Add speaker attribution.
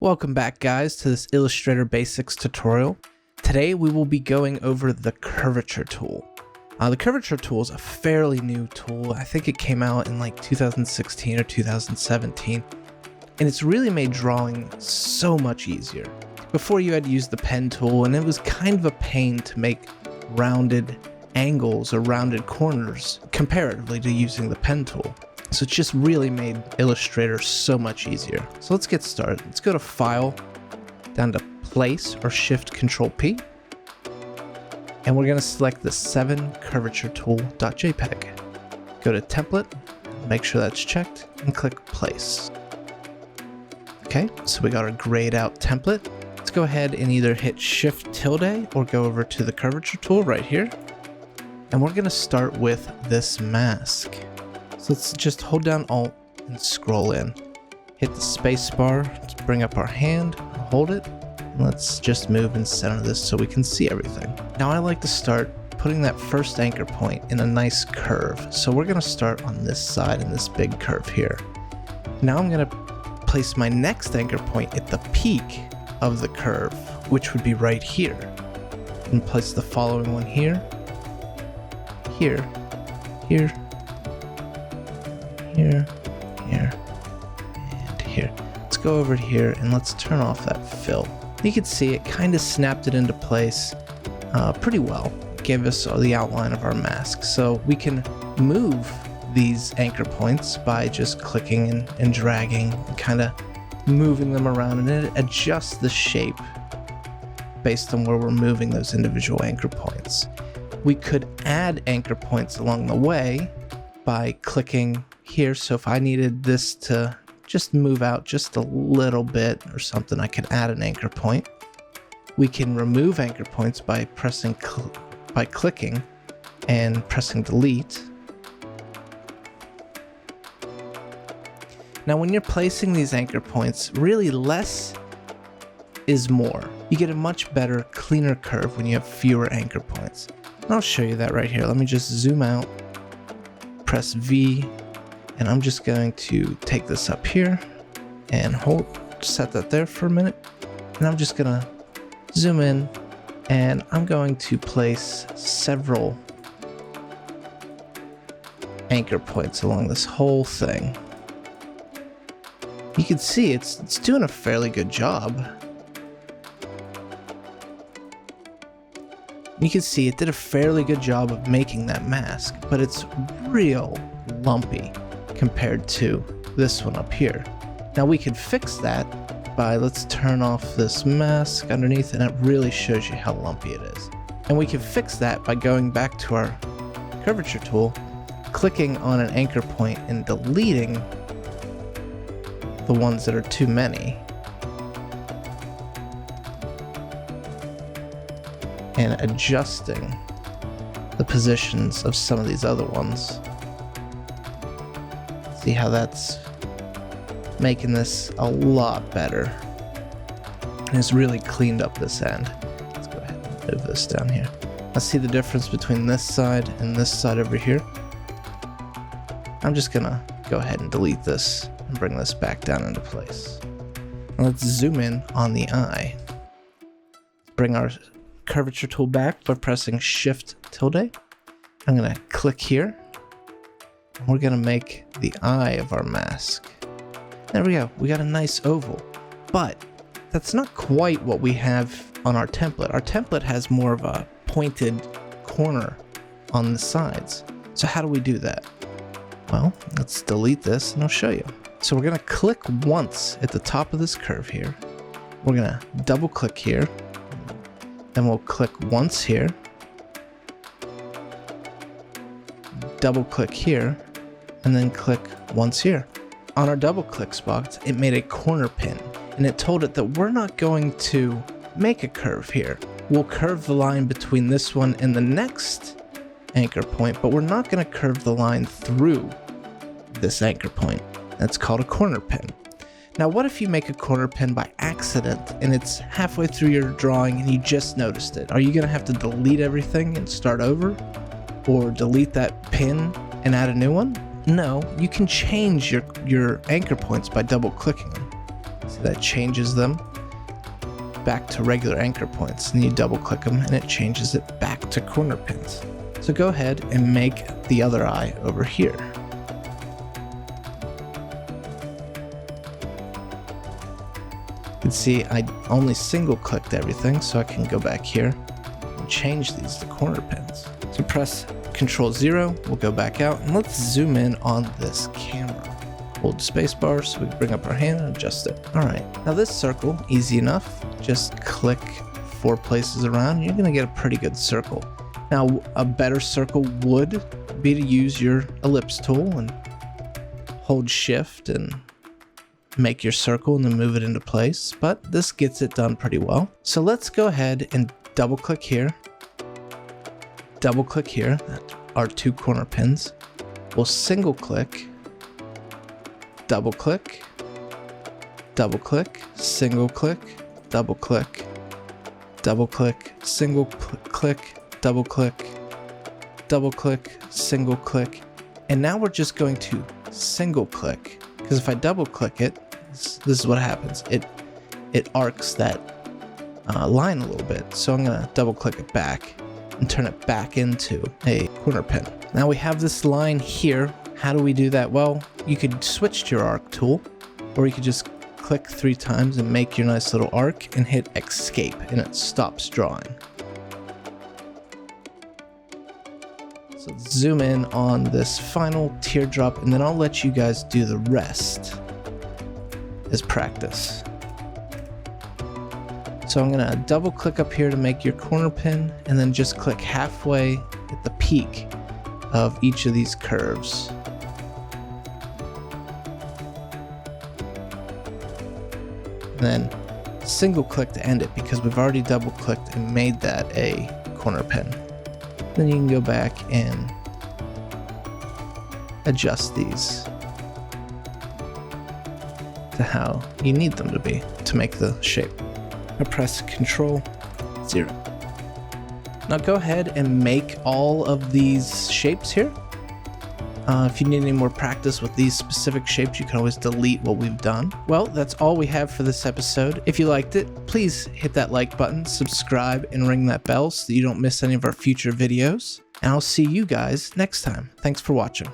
Speaker 1: Welcome back, guys, to this Illustrator Basics tutorial. Today we will be going over the Curvature tool. The Curvature tool is a fairly new tool. I think it came out in like 2016 or 2017, and it's really made drawing so much easier. Before, you had to use the pen tool, and it was kind of a pain to make rounded angles or rounded corners comparatively to using the pen tool. So it's just really made Illustrator so much easier. So let's get started. Let's go to File, down to Place or Shift-Control-P. And we're going to select the 7curvaturetool.jpg. Go to Template, make sure that's checked, and click Place. Okay, so we got our grayed out template. Let's go ahead and either hit Shift-tilde or go over to the Curvature tool right here. And we're going to start with this mask. So let's just hold down Alt and scroll in. Hit the space bar to bring up our hand, hold it, and let's just move and center this so we can see everything. Now I like to start putting that first anchor point in a nice curve. So we're going to start on this side in this big curve here. Now I'm going to place my next anchor point at the peak of the curve, which would be right here. And place the following one here, here, here, here, here, and here. Let's go over here and let's turn off that fill. You can see it kind of snapped it into place pretty well. It gave us the outline of our mask. So we can move these anchor points by just clicking and dragging and kind of moving them around, and it adjusts the shape based on where we're moving those individual anchor points. We could add anchor points along the way by clicking here. So if I needed this to just move out just a little bit or something, I could add an anchor point. We can remove anchor points by clicking and pressing delete. Now when you're placing these anchor points, really less is more. You get a much better, cleaner curve when you have fewer anchor points. And I'll show you that right here. Let me just zoom out, press V, and I'm just going to take this up here and set that there for a minute. And I'm just gonna zoom in, and I'm going to place several anchor points along this whole thing. You can see it's doing a fairly good job. You can see it did a fairly good job of making that mask, but it's real lumpy compared to this one up here. Now we could fix that by, let's turn off this mask underneath, and it really shows you how lumpy it is. And we can fix that by going back to our curvature tool, clicking on an anchor point and deleting the ones that are too many, and adjusting the positions of some of these other ones. See how that's making this a lot better, and it's really cleaned up this end. Let's go ahead and move this down here. Let's see the difference between this side and this side over here. I'm just gonna go ahead and delete this and bring this back down into place. Now let's zoom in on the eye. Bring our curvature tool back by pressing Shift-tilde. I'm gonna click here, and we're gonna make the eye of our mask. There we go, we got a nice oval, but that's not quite what we have on our template. Our template has more of a pointed corner on the sides. So how do we do that? Well, let's delete this and I'll show you. So we're gonna click once at the top of this curve here. We're gonna double click here, then we'll click once here, double click here, and then click once here. On our double click spots, it made a corner pin, and it told it that we're not going to make a curve here. We'll curve the line between this one and the next anchor point, but we're not going to curve the line through this anchor point. That's called a corner pin. Now, what if you make a corner pin by accident and it's halfway through your drawing and you just noticed it? Are you going to have to delete everything and start over? Or delete that pin and add a new one? No, you can change your anchor points by double clicking them. See, that changes them back to regular anchor points, and you double click them and it changes it back to corner pins. So go ahead and make the other eye over here. You can see I only single clicked everything, so I can go back here and change these to corner pins. So press Control 0, we'll go back out, and let's zoom in on this camera. Hold spacebar so we can bring up our hand and adjust it. All right, now this circle, easy enough. Just click 4 places around, and you're gonna get a pretty good circle. Now, a better circle would be to use your ellipse tool and hold shift and make your circle and then move it into place, but this gets it done pretty well. So let's go ahead and double click here, that are 2 corner pins. We'll single click, double click, single click, double click, single click, double click, single click. And now we're just going to single click, because if I double click it, this is what happens. It arcs that line a little bit. So I'm gonna double click it back and turn it back into a corner pin. Now we have this line here. How do we do that? Well, you could switch to your arc tool, or you could just click 3 times and make your nice little arc and hit escape, and it stops drawing. So zoom in on this final teardrop, and then I'll let you guys do the rest as practice. So I'm gonna double click up here to make your corner pin, and then just click halfway at the peak of each of these curves. And then single click to end it, because we've already double clicked and made that a corner pin. Then you can go back and adjust these to how you need them to be to make the shape. I press Control 0. Now go ahead and make all of these shapes here. If you need any more practice with these specific shapes, you can always delete what we've done. Well, that's all we have for this episode. If you liked it, please hit that like button, subscribe, and ring that bell so that you don't miss any of our future videos. And I'll see you guys next time. Thanks for watching.